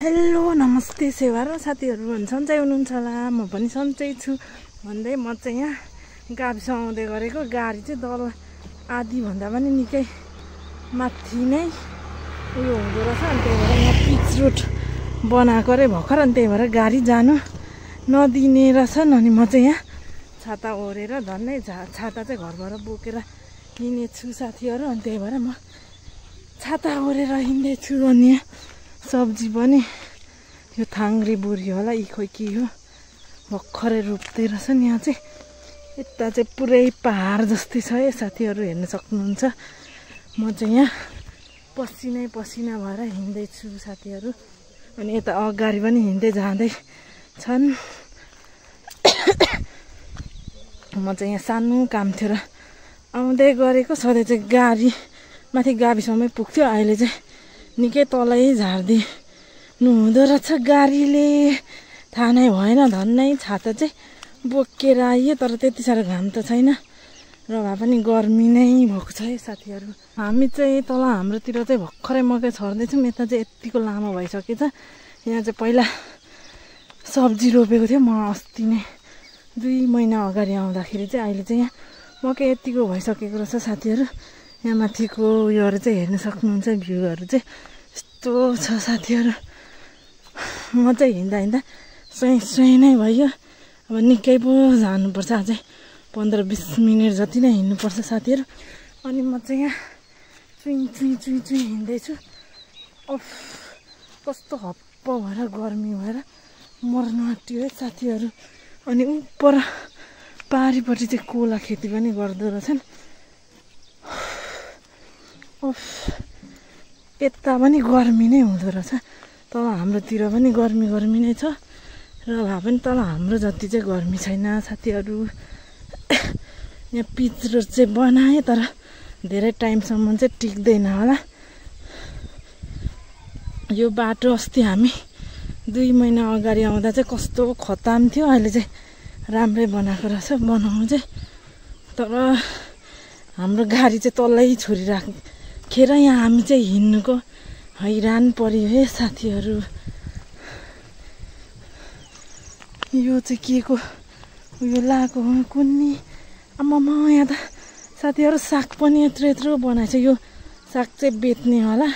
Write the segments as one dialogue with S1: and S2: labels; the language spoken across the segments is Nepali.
S1: हेलो नमस्ते सेवा र साथीहरू सन्चै हुनुहुन्छ होला। म पनि सन्चै छु भन्दै म चाहिँ यहाँ गाविसमा आउँदै गरेको गाडी चाहिँ तल आधी भन्दा पनि निकै माथि नै उयो हुँदो रहेछ। अनि त्यही भएर यहाँ पिच रोड बनाएको रे भर्खर, अनि त्यही भएर गाडी जानु नदिने रहेछन्। अनि म चाहिँ यहाँ छाता ओढेर झन्नै छाता चाहिँ घरबाट बोकेर हिँडेछु साथीहरू। अनि त्यही भएर म छाता ओढेर हिँड्दैछु। अनि यहाँ सब्जी पनि यो थाङ्ग्रे बोरी होला, यी खोइ के हो, भर्खरै रोप्दै रहेछ नि। यहाँ चाहिँ यता चाहिँ पुरै पहाड जस्तै छ है साथीहरू, हेर्न सक्नुहुन्छ। म चाहिँ यहाँ पसिनै पसिना भएर हिँड्दैछु साथीहरू। अनि यता अगाडि पनि हिँड्दै जाँदै छन्। म चाहिँ यहाँ सानो काम थियो र आउँदै गरेको, सधैँ चाहिँ गाडी माथि गाविसम्मै पुग्थ्यो, अहिले चाहिँ निकै तलै झारिदिनु हुँदो रहेछ गाडीले। थाहा नै भएन, धन्नै छाता चाहिँ बोकेर आइयो, तर त्यति साह्रो घाम त छैन र भए पनि गर्मी नै भएको छ है साथीहरू। हामी चाहिँ तल हाम्रोतिर चाहिँ भर्खरै मकै छर्दैछौँ। यता चाहिँ यत्तिको लामो भइसकेछ। यहाँ चाहिँ पहिला सब्जी रोपेको थियो म अस्ति नै 2 महिना अगाडि आउँदाखेरि चाहिँ। अहिले चाहिँ यहाँ मकै यत्तिको भइसकेको रहेछ साथीहरू। यहाँ माथिको उयोहरू चाहिँ हेर्न सक्नुहुन्छ, भ्यूहरू चाहिँ यस्तो छ साथीहरू। म चाहिँ हिँड्दा हिँड्दा स्वयं नै भयो। अब निकै पो जानुपर्छ, अझै 15-20 मिनट जति नै हिँड्नुपर्छ साथीहरू। अनि म चाहिँ यहाँ चुई हिँड्दैछु। कस्तो हप्प भएर गर्मी भएर मर्नु आँट्यो है साथीहरू। अनि उपर पारिपट्टि चाहिँ कोला खेती पनि गर्दो रहेछन्। यता पनि गर्मी नै हुँदो रहेछ, तल हाम्रोतिर पनि गर्मी नै छ र भए पनि तल हाम्रो जति चाहिँ गर्मी छैन साथीहरू। यहाँ पिच रोड चाहिँ बनाएँ, तर धेरै टाइमसम्म चाहिँ टिक्दैन होला। यो बाटो अस्ति हामी 2 महिना अगाडि आउँदा चाहिँ कस्तो खताम थियो, अहिले चाहिँ राम्रै बनाएको रहेछ बनाउनु चाहिँ। तर हाम्रो गाडी चाहिँ तलै छोडिराखेर यहाँ हामी चाहिँ हिँड्नुको हैरान पर्यो है साथीहरू। यो चाहिँ के को उयो लाएको हो कुन्नी। आम्मामा यहाँ त साथीहरू साग पनि यत्रो बनाएछ। यो साग चाहिँ बेच्ने होला,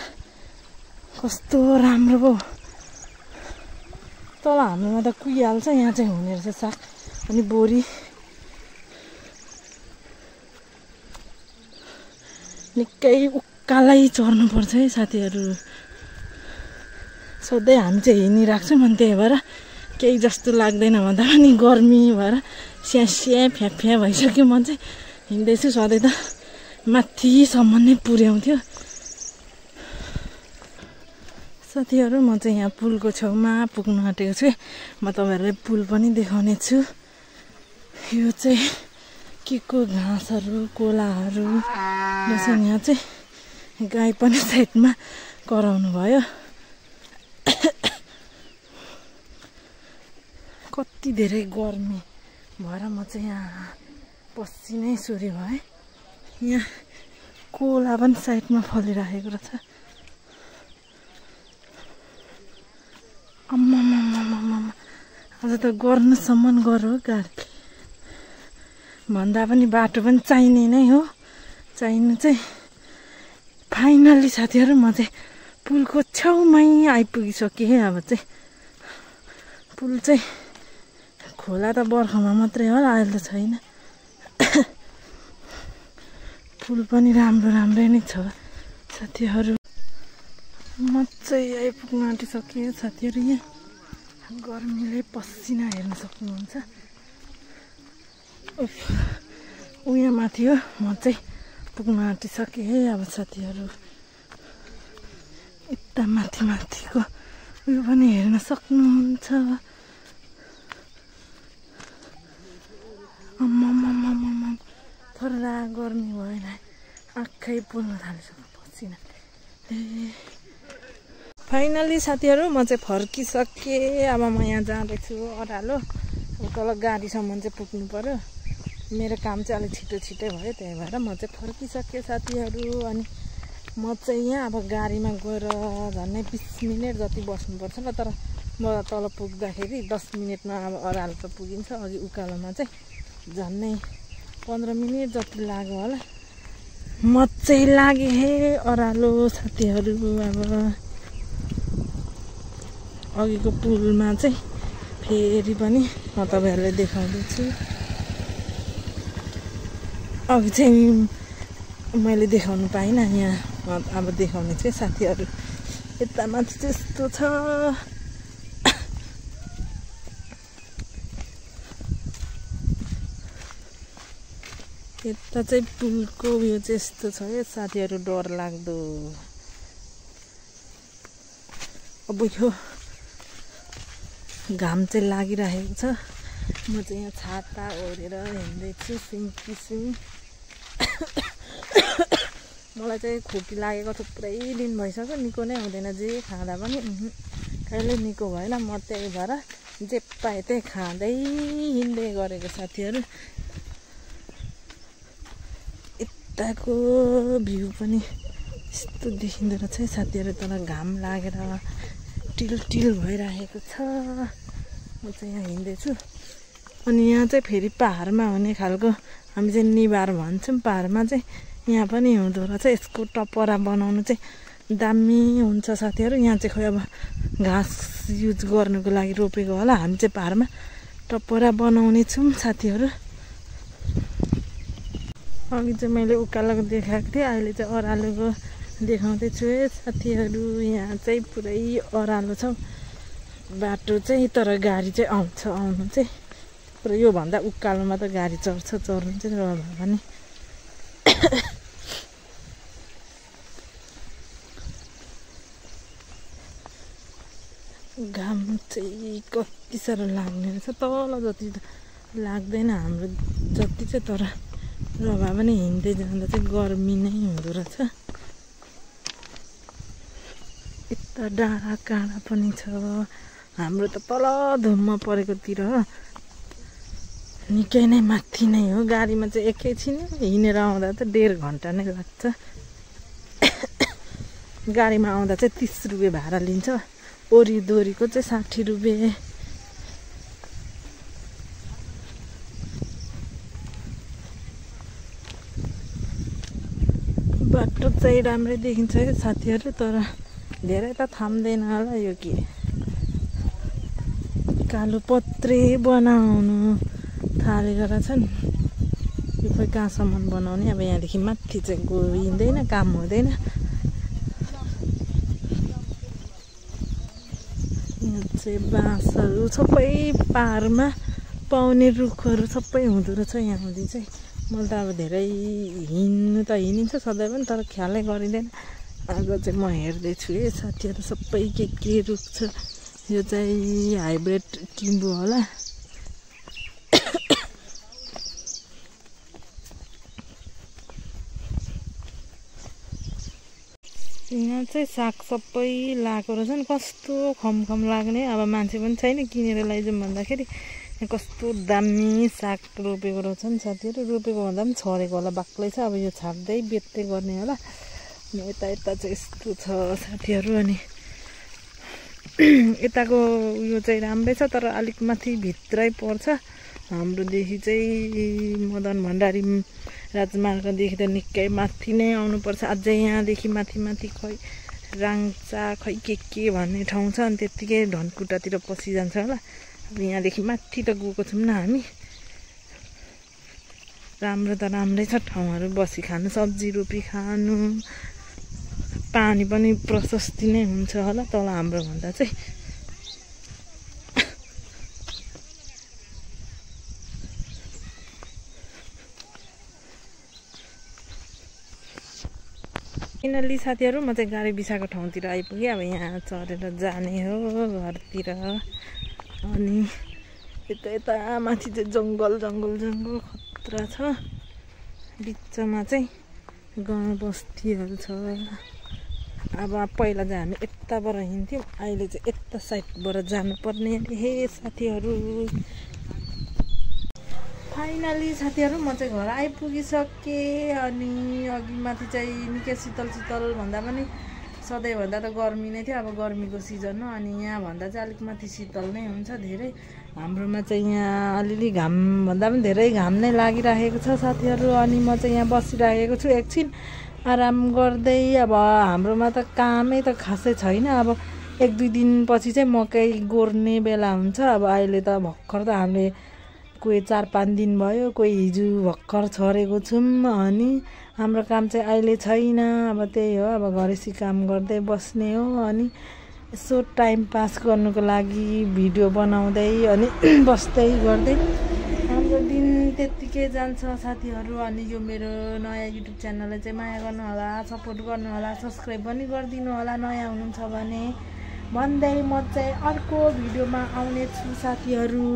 S1: कस्तो राम्रो पो। तल हाम्रोमा त कुहिहाल्छ, यहाँ चाहिँ हुने रहेछ साग। अनि बोरी निकै उकालै चढ्नुपर्छ है साथीहरू। सधैँ हामी चाहिँ हिँडिरहेको छौँ, अनि त्यही भएर केही जस्तो लाग्दैन भन्दा पनि गर्मी भएर स्यास्या फ्याफ्या भइसक्यो। म चाहिँ हिँड्दैछु, सधैँ त माथिसम्म नै पुर्याउँथ्यो साथीहरू। म चाहिँ यहाँ पुलको छेउमा पुग्नु आँटेको छु। म तपाईँहरूलाई पुल पनि देखाउने छु। यो चाहिँ के को घाँसहरू कोलाहरू रहेछन्। यहाँ चाहिँ गाई पनि साइडमा कराउनु भयो। कति धेरै गर्मी भएर म चाहिँ यहाँ पसिनै सुरी भएँ। यहाँ कोला पनि साइडमा फलिराखेको रहेछ। अम्मामामामामा आज त गर्नुसम्म गरौँ गाडी भन्दा पनि बाटो पनि चाहिने नै हो। चाहिनु चाहिँ फाइनल्ली साथीहरू म चाहिँ पुलको छेउमै आइपुगिसकेँ है। अब चाहिँ पुल चाहिँ खोला त बर्खामा मात्रै होला, अहिले त छैन। पुल पनि राम्रै नै छ साथीहरू। म चाहिँ आइपुग्न आँटिसकेँ साथीहरू। यहाँ गर्मीले पसिना हेर्न सक्नुहुन्छ। उयो माथि हो, म चाहिँ पुग्न आँटिसकेँ है अब साथीहरू। यता माथिको उयो पनि हेर्न सक्नुहुन्छ। अम्मामामामा थर्रा गर्मी भएन, आँखै पोल्न थालिसक्यो पसिना। फाइनल्ली साथीहरू म चाहिँ फर्किसकेँ। अब म यहाँ जाँदैछु ओह्रालो। अब तल गाडीसम्म चाहिँ पुग्नु पर्यो। मेरो काम चाहिँ अलिक छिटो भयो, त्यही भएर म चाहिँ फर्किसकेँ साथीहरू। अनि म चाहिँ यहाँ अब गाडीमा गएर झन्डै 20 मिनेट जति बस्नुपर्छ ल। तर म तल पुग्दाखेरि 10 मिनेटमा अब ओह्रालो त पुगिन्छ। अघि उकालोमा चाहिँ झन्डै 15 मिनेट जति लाग्यो होला। म चाहिँ लागे हे ओह्रालो साथीहरू। अब अघिको पुलमा चाहिँ फेरि पनि म तपाईँहरूलाई देखाउँदैछु। अघि चाहिँ मैले देखाउनु पाइनँ, यहाँ अब देखाउने चाहिँ साथीहरू। यता माथि चाहिँ यस्तो छ। यता चाहिँ पुलको उयो चाहिँ यस्तो छ है साथीहरू, डर लाग्दो। अब यो घाम चाहिँ लागिरहेको छ। म चाहिँ यहाँ छाता ओढेर हिँड्दैछु सिङ। मलाई चाहिँ खोकी लागेको थुप्रै दिन भइसक्यो, निको नै हुँदैन जे खाँदा पनि। कहिले निको भएन। म त्यही भएर जे पाए त्यही खाँदै हिँड्दै गरेको साथीहरू। यताको भ्यू पनि यस्तो देखिँदो रहेछ है साथीहरू। तर घाम लागेर टिल भइरहेको छ। म चाहिँ यहाँ हिँड्दैछु। अनि यहाँ चाहिँ फेरि पहाडमा हुने खालको हामी चाहिँ निबार भन्छौँ। पहाडमा चाहिँ यहाँ पनि हुँदो रहेछ। यसको टपरा बनाउनु चाहिँ दामी हुन्छ साथीहरू। यहाँ चाहिँ खोइ अब घाँस युज गर्नुको लागि रोपेको होला। हामी चाहिँ पहाडमा टपरा बनाउने छौँ साथीहरू। अघि चाहिँ मैले उकालोको देखाएको थिएँ, अहिले चाहिँ ओह्रालोको देखाउँदैछु है साथीहरू। यहाँ चाहिँ पुरै ओह्रालो छ बाटो चाहिँ, तर गाडी चाहिँ आउनु चाहिँ पुरा योभन्दा उकालोमा त गाडी चढ्नु चाहिँ र भए पनि। घाम चाहिँ कति साह्रो लाग्ने रहेछ। तल जति लाग्दैन हाम्रो जति चाहिँ, तर र भए पनि हिँड्दै जाँदा चाहिँ गर्मी नै हुँदो रहेछ। यता डाँडा काँडा पनि छ। हाम्रो त तल धुम्म परेकोतिर निकै नै माथि नै हो। गाडीमा चाहिँ एकैछिन हिँडेर आउँदा त 1.5 घन्टा नै लाग्छ। गाडीमा आउँदा चाहिँ 30 रुपियाँ भाडा लिन्छ। ओरीदोरीको चाहिँ 60 रुपियाँ। बाटो चाहिँ राम्रै देखिन्छ है साथीहरू, तर धेरै त थाम्दैन होला। यो के कालो पत्रे बनाउनु थालेको रहेछन्। यो खोइ कहाँसम्म बनाउने। अब यहाँदेखि माथि चाहिँ गइँदैन, काम हुँदैन। यहाँ चाहिँ बाँसहरू सबै पाहाडमा पाउने रुखहरू सबै हुँदो रहेछ यहाँनिर चाहिँ। मैले त अब धेरै हिँड्नु त हिँडिन्छ सधैँ पनि, तर ख्यालै गरिँदैन। आज चाहिँ म हेर्दैछु है साथीहरू, सबै के रुख छ। यो चाहिँ हाइब्रिड किम्बु होला। यहाँ चाहिँ साग सबै लगाएको रहेछन्। कस्तो खम लाग्ने। अब मान्छे पनि छैन किनेर लैजाउँ भन्दाखेरि। कस्तो दामी साग रोपेको रहेछन् साथीहरू। रोपेको भन्दा पनि छरेको होला, बाक्लै छ। अब यो छाप्दै बेच्दै गर्ने होला। यता चाहिँ यस्तो छ साथीहरू। अनि यताको उयो चाहिँ राम्रै छ, तर अलिक माथि भित्रै पर्छ। हाम्रोदेखि चाहिँ मदन भण्डारी राजमार्गदेखि त निकै माथि नै आउनुपर्छ। अझै यहाँदेखि माथि खोइ राङ्चा खोइ के भन्ने ठाउँ छ। अनि त्यत्तिकै धनकुटातिर पसिजान्छ होला। अब यहाँदेखि माथि त गएको छौँ न हामी। राम्रो त राम्रै छ ठाउँहरू, बसी खानु, सब्जी रोपी खानु। पानी पनि प्रशस्ति नै हुन्छ होला तल हाम्रो भन्दा चाहिँ। फाइनली साथीहरू म चाहिँ गाडी बिसाएको ठाउँतिर आइपुगेँ। अब यहाँ चढेर जाने हो घरतिर। अनि यता माथि चाहिँ जङ्गल खतरा छ। बिचमा चाहिँ गाउँ बस्तीहरू छ। अब पहिला चाहिँ हामी यताबाट हिँड्थ्यौँ, अहिले चाहिँ यता साइडबाट जानुपर्ने हे साथीहरू। फाइनली साथीहरू म चाहिँ घर आइपुगिसकेँ। अनि अघि माथि चाहिँ निकै शीतल भन्दा पनि सधैँभन्दा त गर्मी नै थियो। अब गर्मीको सिजन हो अनि यहाँभन्दा चाहिँ अलिक माथि शीतल नै हुन्छ धेरै। हाम्रोमा चाहिँ यहाँ अलिअलि घाम भन्दा पनि धेरै घाम नै लागिरहेको छ साथीहरू। अनि म चाहिँ यहाँ बसिरहेको छु एकछिन आराम गर्दै। अब हाम्रोमा त कामै त खासै छैन। अब 1-2 दिनपछि चाहिँ मकै गोड्ने बेला हुन्छ। अब अहिले त भर्खर त हामीले कोही 4-5 दिन भयो, कोही हिजो भर्खर छरेको छौँ। अनि हाम्रो काम चाहिँ अहिले छैन। अब त्यही हो, अब घरेसी काम गर्दै बस्ने हो। अनि यसो टाइम पास गर्नुको लागि भिडियो बनाउँदै अनि बस्दै गर्दै हाम्रो दिन त्यत्तिकै जान्छ साथीहरू। अनि यो मेरो नयाँ युट्युब च्यानललाई चाहिँ माया गर्नुहोला, सपोर्ट गर्नुहोला, सब्सक्राइब पनि गरिदिनु होला नयाँ हुनुहुन्छ भने भन्दै म चाहिँ अर्को भिडियोमा आउने छु साथीहरू।